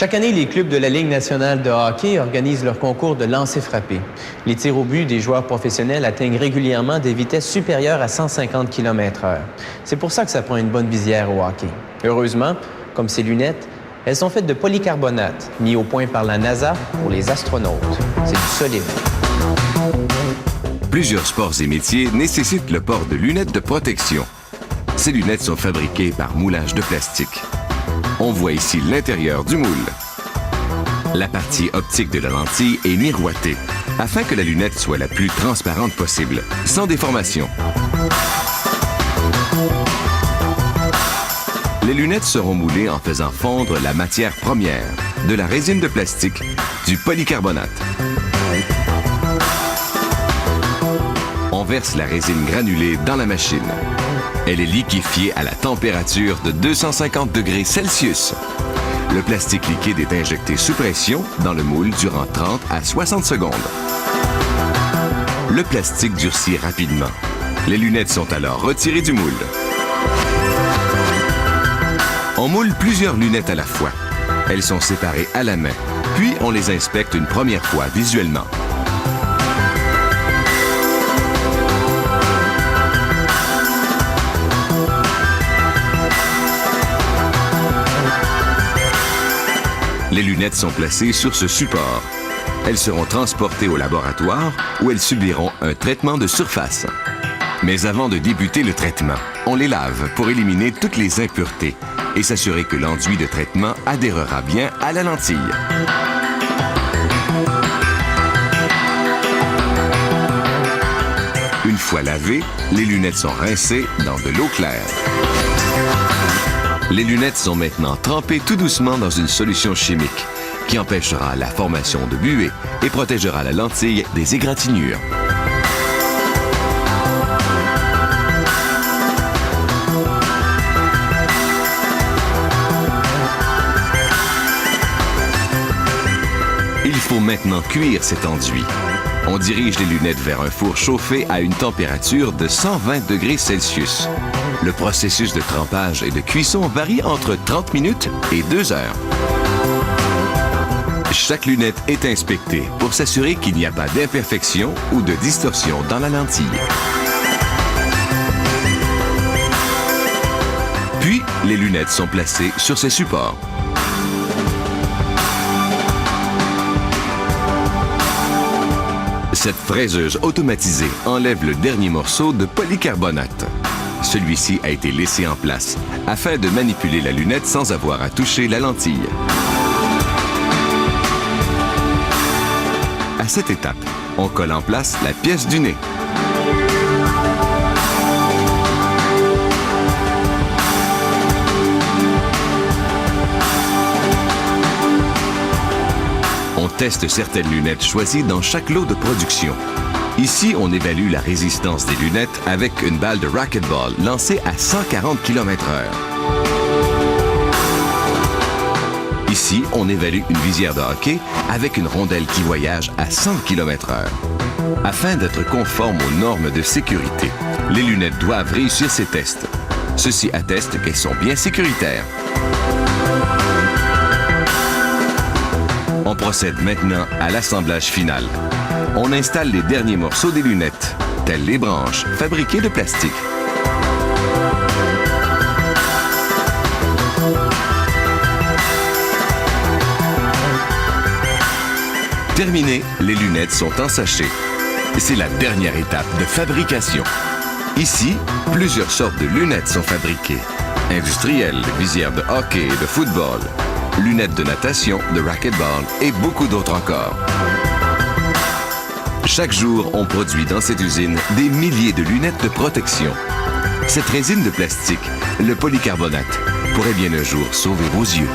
Chaque année, les clubs de la Ligue nationale de hockey organisent leur concours de lancer-frappé. Les tirs au but des joueurs professionnels atteignent régulièrement des vitesses supérieures à 150 km/h. C'est pour ça que ça prend une bonne visière au hockey. Heureusement, comme ces lunettes, elles sont faites de polycarbonate, mis au point par la NASA pour les astronautes. C'est du solide. Plusieurs sports et métiers nécessitent le port de lunettes de protection. Ces lunettes sont fabriquées par moulage de plastique. On voit ici l'intérieur du moule. La partie optique de la lentille est miroitée, afin que la lunette soit la plus transparente possible, sans déformation. Les lunettes seront moulées en faisant fondre la matière première, de la résine de plastique, du polycarbonate. On verse la résine granulée dans la machine. Elle est liquéfiée à la température de 250 degrés Celsius. Le plastique liquide est injecté sous pression dans le moule durant 30 à 60 secondes. Le plastique durcit rapidement. Les lunettes sont alors retirées du moule. On moule plusieurs lunettes à la fois. Elles sont séparées à la main, puis on les inspecte une première fois visuellement. Les lunettes sont placées sur ce support. Elles seront transportées au laboratoire où elles subiront un traitement de surface. Mais avant de débuter le traitement, on les lave pour éliminer toutes les impuretés et s'assurer que l'enduit de traitement adhérera bien à la lentille. Une fois lavées, les lunettes sont rincées dans de l'eau claire. Les lunettes sont maintenant trempées tout doucement dans une solution chimique qui empêchera la formation de buée et protégera la lentille des égratignures. Il faut maintenant cuire cet enduit. On dirige les lunettes vers un four chauffé à une température de 120 degrés Celsius. Le processus de trempage et de cuisson varie entre 30 minutes et 2 heures. Chaque lunette est inspectée pour s'assurer qu'il n'y a pas d'imperfection ou de distorsion dans la lentille. Puis, les lunettes sont placées sur ces supports. Cette fraiseuse automatisée enlève le dernier morceau de polycarbonate. Celui-ci a été laissé en place afin de manipuler la lunette sans avoir à toucher la lentille. À cette étape, on colle en place la pièce du nez. On teste certaines lunettes choisies dans chaque lot de production. Ici, on évalue la résistance des lunettes avec une balle de racquetball lancée à 140 km/h. Ici, on évalue une visière de hockey avec une rondelle qui voyage à 100 km/h. Afin d'être conforme aux normes de sécurité, les lunettes doivent réussir ces tests. Ceci atteste qu'elles sont bien sécuritaires. On procède maintenant à l'assemblage final. On installe les derniers morceaux des lunettes, telles les branches fabriquées de plastique. Terminé, les lunettes sont ensachées. C'est la dernière étape de fabrication. Ici, plusieurs sortes de lunettes sont fabriquées. Industrielles, visières de hockey et de football, lunettes de natation, de racquetball et beaucoup d'autres encore. Chaque jour, on produit dans cette usine des milliers de lunettes de protection. Cette résine de plastique, le polycarbonate, pourrait bien un jour sauver vos yeux.